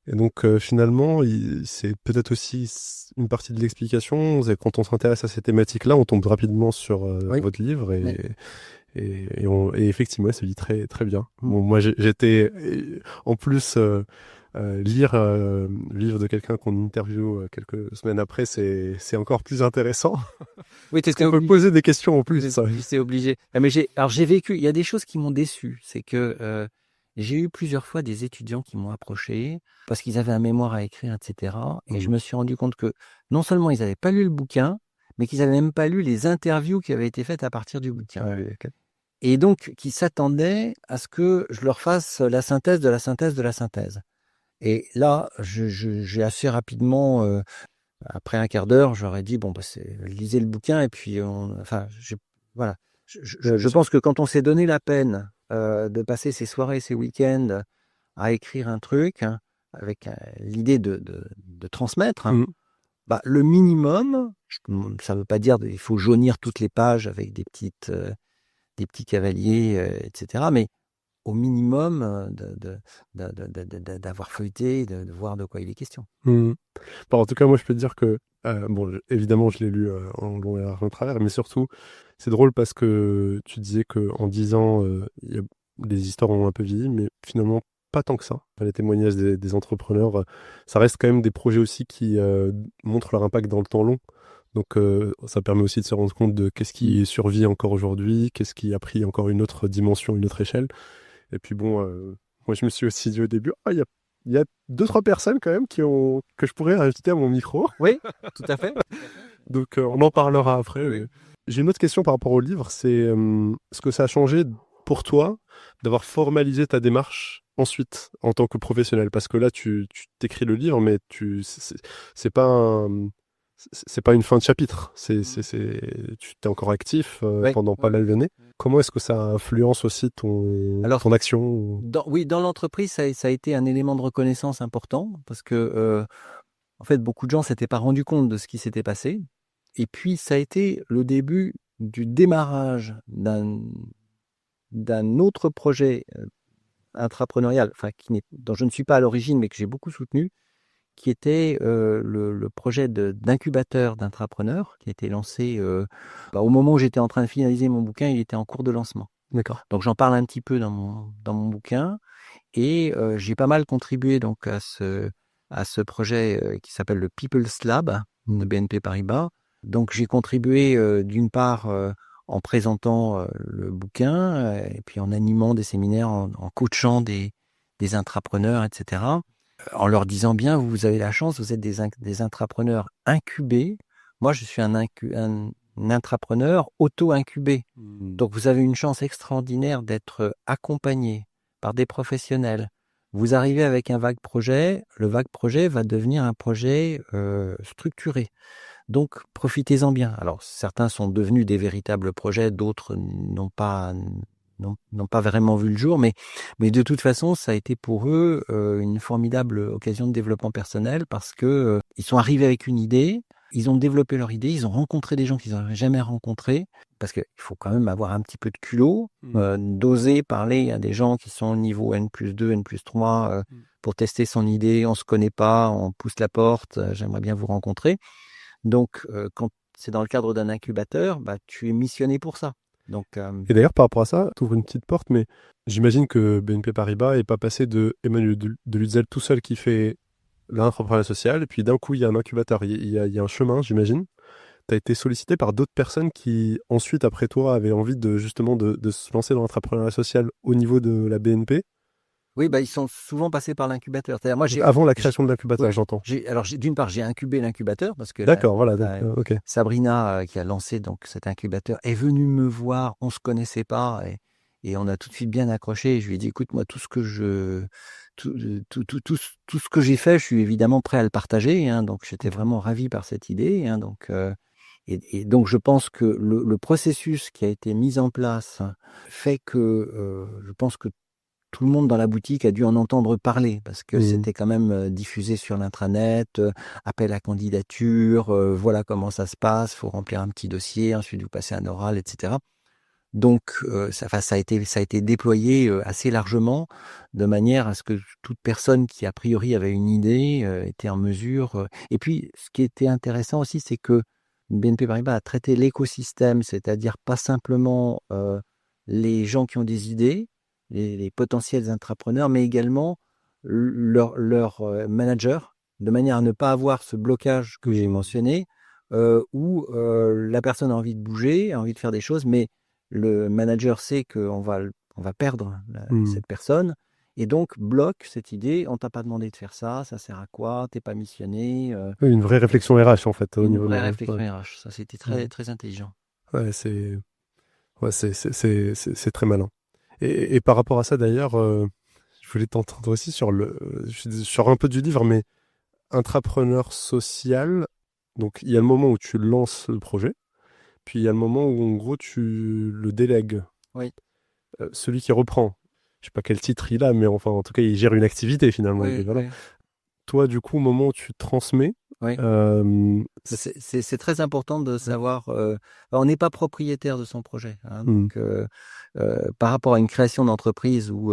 Et donc finalement, c'est peut-être aussi une partie de l'explication. Quand on s'intéresse à ces thématiques-là, on tombe rapidement sur votre livre et effectivement, ça se lit très, très bien. Bon, moi, j'étais en plus lire le livre de quelqu'un qu'on interviewe quelques semaines après, c'est encore plus intéressant. Oui, on peut poser des questions en plus. C'est obligé. Mais j'ai vécu. Il y a des choses qui m'ont déçu. C'est que j'ai eu plusieurs fois des étudiants qui m'ont approché parce qu'ils avaient un mémoire à écrire, etc. Et je me suis rendu compte que non seulement ils n'avaient pas lu le bouquin, mais qu'ils n'avaient même pas lu les interviews qui avaient été faites à partir du bouquin. Et donc, qui s'attendaient à ce que je leur fasse la synthèse de la synthèse de la synthèse. Et là, j'ai assez rapidement, après un quart d'heure, j'aurais dit, bon, lisez le bouquin et puis, voilà. Je pense que quand on s'est donné la peine de passer ses soirées, ses week-ends à écrire un truc, hein, avec l'idée de transmettre, le minimum, ça ne veut pas dire qu'il faut jaunir toutes les pages avec des petits cavaliers, etc. Mais au minimum d'avoir feuilleté, de voir de quoi il est question. En tout cas, moi, je peux te dire que, évidemment, je l'ai lu en long et en travers, mais surtout, c'est drôle parce que tu disais qu'en 10 ans, il y a les histoires ont un peu vieilli, mais finalement pas tant que ça. Enfin, les témoignages des entrepreneurs, ça reste quand même des projets aussi qui montrent leur impact dans le temps long. Donc ça permet aussi de se rendre compte de qu'est-ce qui survit encore aujourd'hui, qu'est-ce qui a pris encore une autre dimension, une autre échelle. Et puis bon, moi je me suis aussi dit au début, il y a deux, trois personnes quand même que je pourrais inviter à mon micro. Oui, tout à fait. Donc on en parlera après. Oui. J'ai une autre question par rapport au livre, c'est ce que ça a changé pour toi d'avoir formalisé ta démarche ensuite en tant que professionnel. Parce que là, tu t'écris le livre, mais c'est pas c'est pas une fin de chapitre. Tu es encore actif Oui. pendant pas mal d'années. Comment est-ce que ça influence aussi ton action? Dans l'entreprise, ça a été un élément de reconnaissance important parce que, en fait, beaucoup de gens s'étaient pas rendus compte de ce qui s'était passé. Et puis, ça a été le début du démarrage d'un autre projet intrapreneurial, enfin, dont je ne suis pas à l'origine, mais que j'ai beaucoup soutenu, qui était le projet d'incubateur d'intrapreneurs qui a été lancé au moment où j'étais en train de finaliser mon bouquin, il était en cours de lancement. D'accord. Donc j'en parle un petit peu dans mon bouquin et j'ai pas mal contribué donc à ce projet qui s'appelle le People's Lab de BNP Paribas. Donc j'ai contribué d'une part en présentant le bouquin et puis en animant des séminaires, en coachant des intrapreneurs, etc. En leur disant bien, vous avez la chance, vous êtes des intrapreneurs incubés. Moi, je suis un intrapreneur auto-incubé. Donc, vous avez une chance extraordinaire d'être accompagné par des professionnels. Vous arrivez avec un vague projet, le vague projet va devenir un projet structuré. Donc, profitez-en bien. Alors, certains sont devenus des véritables projets, d'autres n'ont pas vraiment vu le jour, mais de toute façon, ça a été pour eux une formidable occasion de développement personnel parce que ils sont arrivés avec une idée, ils ont développé leur idée, ils ont rencontré des gens qu'ils n'avaient jamais rencontrés, parce qu'il faut quand même avoir un petit peu de culot, d'oser parler à des gens qui sont au niveau N+2, N+3, pour tester son idée, on se connaît pas, on pousse la porte, j'aimerais bien vous rencontrer. Donc, quand c'est dans le cadre d'un incubateur, tu es missionné pour ça. Donc, Et d'ailleurs, par rapport à ça, tu ouvres une petite porte, mais j'imagine que BNP Paribas n'est pas passé de Emmanuel de Lutzel tout seul qui fait l'entrepreneuriat social, et puis d'un coup, il y a un incubateur, il y a un chemin, j'imagine. Tu as été sollicité par d'autres personnes qui, ensuite, après toi, avaient envie justement de se lancer dans l'entrepreneuriat social au niveau de la BNP. oui, ils sont souvent passés par l'incubateur. C'est-à-dire, moi, Donc, avant la création de l'incubateur, ouais, j'entends. d'une part, j'ai incubé l'incubateur parce que D'accord, voilà. Donc, ok. Sabrina, qui a lancé donc cet incubateur, est venue me voir. On se connaissait pas et on a tout de suite bien accroché. Et je lui ai dit, écoute, moi, tout ce que j'ai fait, je suis évidemment prêt à le partager. Hein, donc, j'étais vraiment ravi par cette idée. Hein, donc, et donc, je pense que le processus qui a été mis en place fait que je pense que tout le monde dans la boutique a dû en entendre parler parce que c'était quand même diffusé sur l'intranet, appel à candidature, voilà comment ça se passe, faut remplir un petit dossier, ensuite vous passez un oral, etc. Donc ça a été déployé assez largement de manière à ce que toute personne qui a priori avait une idée était en mesure. Et puis ce qui était intéressant aussi, c'est que BNP Paribas a traité l'écosystème, c'est-à-dire pas simplement les gens qui ont des idées, les potentiels intrapreneurs, mais également leur manager, de manière à ne pas avoir ce blocage que j'ai mentionné, où la personne a envie de bouger, a envie de faire des choses, mais le manager sait qu'on va perdre cette personne, et donc bloque cette idée, on t'a pas demandé de faire ça sert à quoi, t'es pas missionné. Oui, une vraie réflexion RH, en fait, au Une niveau de vraie la... réflexion Ouais. RH, ça c'était très, très intelligent. Ouais, c'est très malin. Et par rapport à ça, d'ailleurs, je voulais t'entendre aussi sur un peu du livre, mais intrapreneur social. Donc, il y a le moment où tu lances le projet, puis il y a le moment où, en gros, tu le délègues. Oui. Celui qui reprend. Je sais pas quel titre il a, mais enfin, en tout cas, il gère une activité finalement. Oui, Voilà. oui. Toi, du coup, au moment où tu transmets, Oui. C'est très important de savoir. On n'est pas propriétaire de son projet. Hein, donc, par rapport à une création d'entreprise où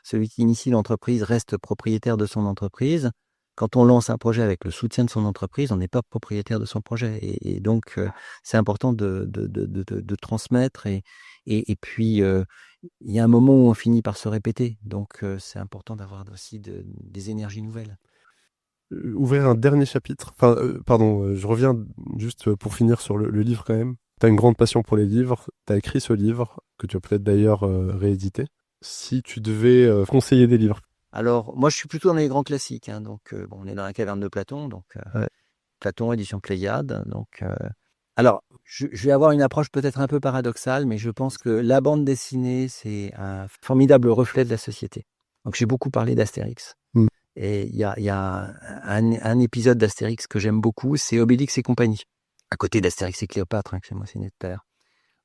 celui qui initie l'entreprise reste propriétaire de son entreprise, quand on lance un projet avec le soutien de son entreprise, on n'est pas propriétaire de son projet. Et donc, c'est important de transmettre. Et puis, il y a un moment où on finit par se répéter. Donc, c'est important d'avoir aussi des énergies nouvelles. Ouvrir un dernier chapitre. Enfin, pardon, je reviens juste pour finir sur le livre quand même. Tu as une grande passion pour les livres. Tu as écrit ce livre, que tu as peut-être d'ailleurs réédité. Si tu devais conseiller des livres. Alors, moi, je suis plutôt dans les grands classiques. Hein, donc, on est dans la caverne de Platon. Donc, Ouais. Platon, édition Pléiade. Donc, alors, je vais avoir une approche peut-être un peu paradoxale, mais je pense que la bande dessinée, c'est un formidable reflet de la société. Donc, j'ai beaucoup parlé d'Astérix. Mm. Et il y a un épisode d'Astérix que j'aime beaucoup, c'est Obélix et compagnie. À côté d'Astérix et Cléopâtre, hein, que j'aime aussi de père.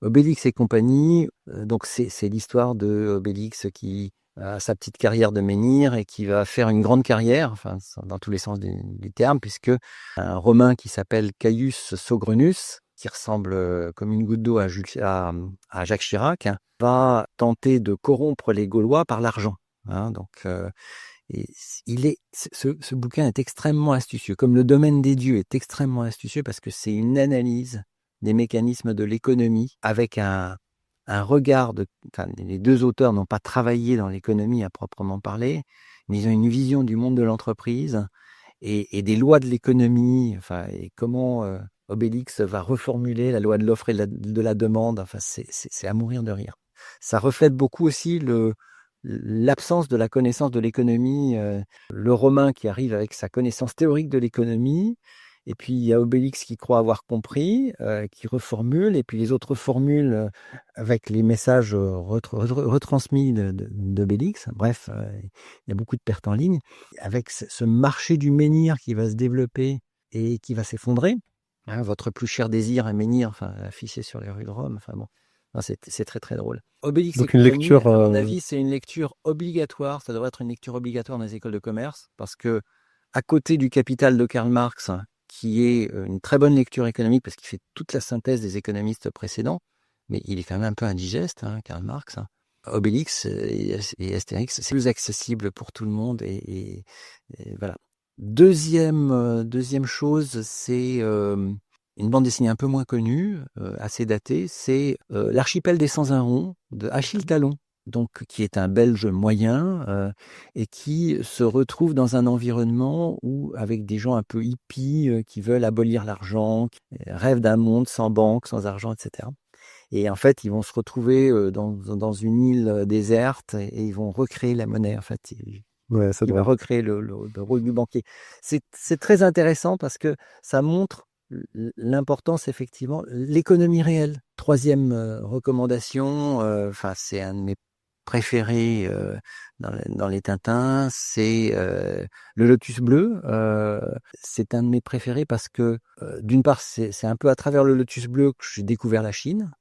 Obélix et compagnie, donc c'est l'histoire de Obélix qui a sa petite carrière de menhir et qui va faire une grande carrière, enfin dans tous les sens du terme, puisque un Romain qui s'appelle Caius Saugrenus, qui ressemble comme une goutte d'eau à Jacques Chirac, hein, va tenter de corrompre les Gaulois par l'argent. Hein, donc, et ce bouquin est extrêmement astucieux, comme le domaine des dieux est extrêmement astucieux parce que c'est une analyse des mécanismes de l'économie avec un regard enfin, les deux auteurs n'ont pas travaillé dans l'économie à proprement parler, mais ils ont une vision du monde de l'entreprise et des lois de l'économie, enfin, et comment Obélix va reformuler la loi de l'offre et de la demande. Enfin, c'est à mourir de rire. Ça reflète beaucoup aussi l'absence de la connaissance de l'économie, le Romain qui arrive avec sa connaissance théorique de l'économie, et puis il y a Obélix qui croit avoir compris, qui reformule, et puis les autres formulent avec les messages retransmis d'Obélix. Bref, il y a beaucoup de pertes en ligne. Avec ce marché du menhir qui va se développer et qui va s'effondrer, hein, votre plus cher désir est menhir, enfin, affiché sur les rues de Rome. Enfin bon, c'est très très drôle. Obélix et Donc une compagnie, lecture. à mon avis, c'est une lecture obligatoire. Ça devrait être une lecture obligatoire dans les écoles de commerce parce que, à côté du Capital de Karl Marx, qui est une très bonne lecture économique parce qu'il fait toute la synthèse des économistes précédents, mais il est quand même un peu indigeste, hein, Karl Marx. Obélix et Astérix, c'est plus accessible pour tout le monde. Et voilà. Deuxième chose, c'est une bande dessinée un peu moins connue, assez datée, c'est L'archipel des 101 ronds de Achille Talon, donc, qui est un Belge moyen et qui se retrouve dans un environnement avec des gens un peu hippies qui veulent abolir l'argent, qui rêvent d'un monde sans banque, sans argent, etc. Et en fait, ils vont se retrouver dans une île déserte et ils vont recréer la monnaie. En fait, Ouais, ça il va doit. recréer le rôle du banquier. C'est très intéressant parce que ça montre l'importance, effectivement, l'économie réelle. Troisième recommandation, enfin, c'est un de mes préférés dans les Tintins, c'est le Lotus Bleu. C'est un de mes préférés parce que, d'une part, c'est un peu à travers le Lotus Bleu que j'ai découvert la Chine.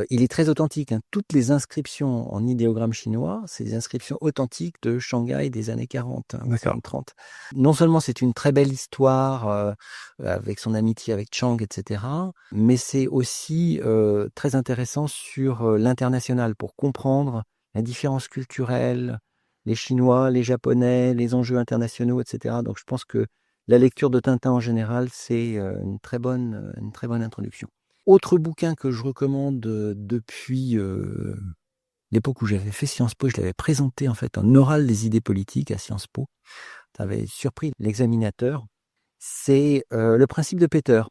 Il est très authentique. Hein. Toutes les inscriptions en idéogramme chinois, c'est des inscriptions authentiques de Shanghai des années 40, hein, D'accord. 30. Non seulement c'est une très belle histoire avec son amitié avec Chang, etc., mais c'est aussi très intéressant sur l'international pour comprendre la différence culturelle, les Chinois, les Japonais, les enjeux internationaux, etc. Donc je pense que la lecture de Tintin en général, c'est une très bonne introduction. Autre bouquin que je recommande depuis l'époque où j'avais fait Sciences Po, je l'avais présenté en fait en oral des idées politiques à Sciences Po. Ça avait surpris l'examinateur. C'est Le Principe de Peter.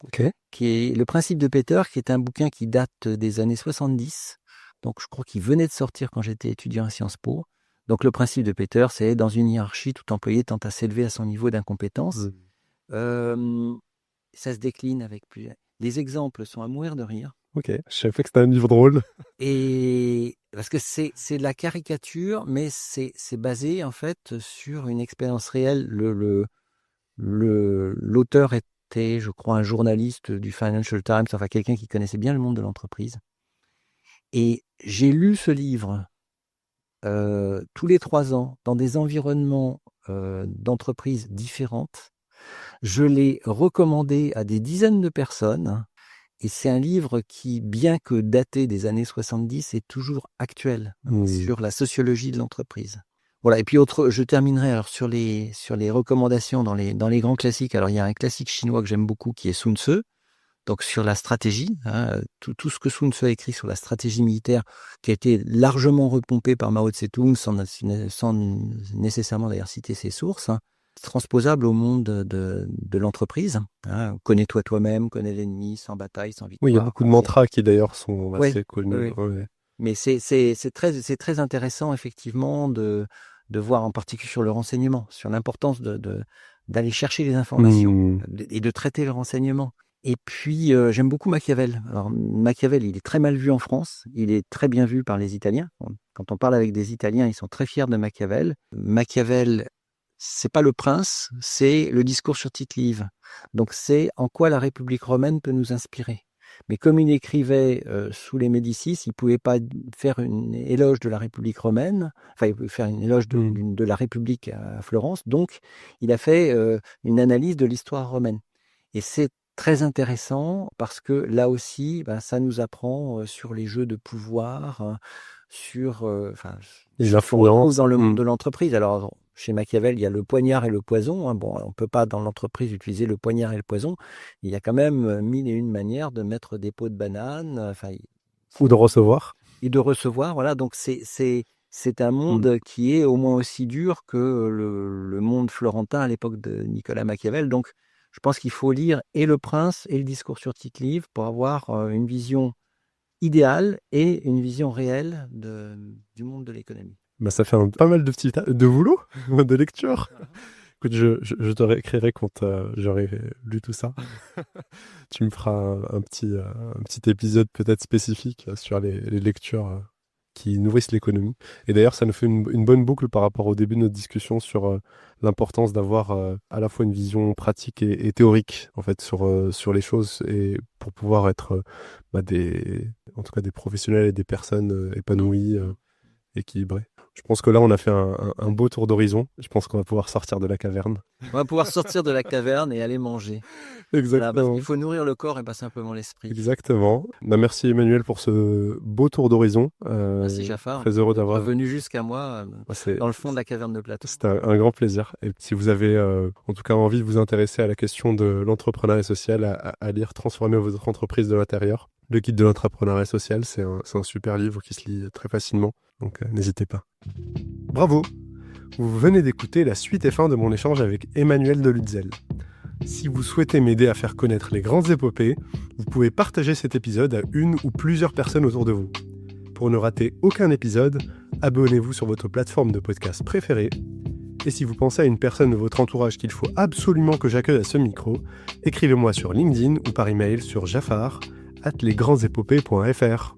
Ok. Le Principe de Peter, qui est un bouquin qui date des années 70. Donc je crois qu'il venait de sortir quand j'étais étudiant à Sciences Po. Donc le Principe de Peter, c'est dans une hiérarchie, tout employé tente à s'élever à son niveau d'incompétence. Ça se décline avec plusieurs. Les exemples sont à mourir de rire. Ok. Je savais pas que c'était un livre drôle. Et parce que c'est de la caricature, mais c'est basé en fait sur une expérience réelle. L'auteur était, je crois, un journaliste du Financial Times, enfin quelqu'un qui connaissait bien le monde de l'entreprise. Et j'ai lu ce livre tous les 3 ans dans des environnements d'entreprises différentes. Je l'ai recommandé à des dizaines de personnes. Et c'est un livre qui, bien que daté des années 70, est toujours actuel Oui. sur la sociologie de l'entreprise. Voilà, et puis je terminerai alors sur les recommandations dans les grands classiques. Alors il y a un classique chinois que j'aime beaucoup qui est Sun Tzu, donc sur la stratégie, hein, tout ce que Sun Tzu a écrit sur la stratégie militaire, qui a été largement repompé par Mao Tse-tung sans nécessairement d'ailleurs citer ses sources, hein, transposable au monde de l'entreprise. Hein. Connais-toi toi-même, connais l'ennemi, sans bataille, sans victoire. Oui, il y a beaucoup de mantras qui d'ailleurs sont Ouais, assez connus. oui. Ouais. Mais c'est très intéressant effectivement de voir en particulier sur le renseignement, sur l'importance d'aller chercher les informations et de traiter le renseignement. Et puis j'aime beaucoup Machiavel. Alors Machiavel, il est très mal vu en France, il est très bien vu par les Italiens. Quand on parle avec des Italiens, ils sont très fiers de Machiavel. Machiavel, c'est pas Le Prince, c'est le discours sur Tite-Live. Donc c'est en quoi la République romaine peut nous inspirer. Mais comme il écrivait sous les Médicis, il ne pouvait pas faire une éloge de la République romaine, enfin il pouvait faire une éloge de la République à Florence, donc il a fait une analyse de l'histoire romaine. Et c'est très intéressant parce que là aussi, ça nous apprend sur les jeux de pouvoir, sur les influences dans le monde monde de l'entreprise. Alors, chez Machiavel, il y a le poignard et le poison. Hein. Bon, on ne peut pas dans l'entreprise utiliser le poignard et le poison. Il y a quand même 1001 manières de mettre des pots de bananes, ou de recevoir. Et de recevoir, voilà. Donc c'est un monde qui est au moins aussi dur que le monde florentin à l'époque de Nicolas Machiavel. Donc, je pense qu'il faut lire et Le Prince et le discours sur Tite-Live pour avoir une vision idéale et une vision réelle du monde de l'économie. Ça fait pas mal de petits de boulot, de lecture. Écoute, je te réécrirai quand j'aurai lu tout ça. Tu me feras un petit épisode peut-être spécifique sur les lectures qui nourrissent l'économie. Et d'ailleurs, ça nous fait une bonne boucle par rapport au début de notre discussion sur l'importance d'avoir à la fois une vision pratique et théorique en fait sur les choses et pour pouvoir être en tout cas des professionnels et des personnes épanouies, équilibrées. Je pense que là, on a fait un beau tour d'horizon. Je pense qu'on va pouvoir sortir de la caverne. On va pouvoir sortir de la caverne et aller manger. Exactement. Voilà, il faut nourrir le corps et pas simplement l'esprit. Exactement. Merci Emmanuel pour ce beau tour d'horizon. Merci Jaffar. Très heureux d'avoir venu jusqu'à moi dans le fond de la caverne de Platon. C'était un grand plaisir. Et si vous avez en tout cas envie de vous intéresser à la question de l'entrepreneuriat social, à lire Transformer votre entreprise de l'intérieur. Le guide de l'entrepreneuriat social, c'est un super livre qui se lit très facilement. Donc n'hésitez pas. Bravo! Vous venez d'écouter la suite et fin de mon échange avec Emmanuel de Lutzel. Si vous souhaitez m'aider à faire connaître les grandes épopées, vous pouvez partager cet épisode à une ou plusieurs personnes autour de vous. Pour ne rater aucun épisode, abonnez-vous sur votre plateforme de podcast préférée. Et si vous pensez à une personne de votre entourage qu'il faut absolument que j'accueille à ce micro, écrivez-moi sur LinkedIn ou par email sur jaffar@lesgrandsépopées.fr.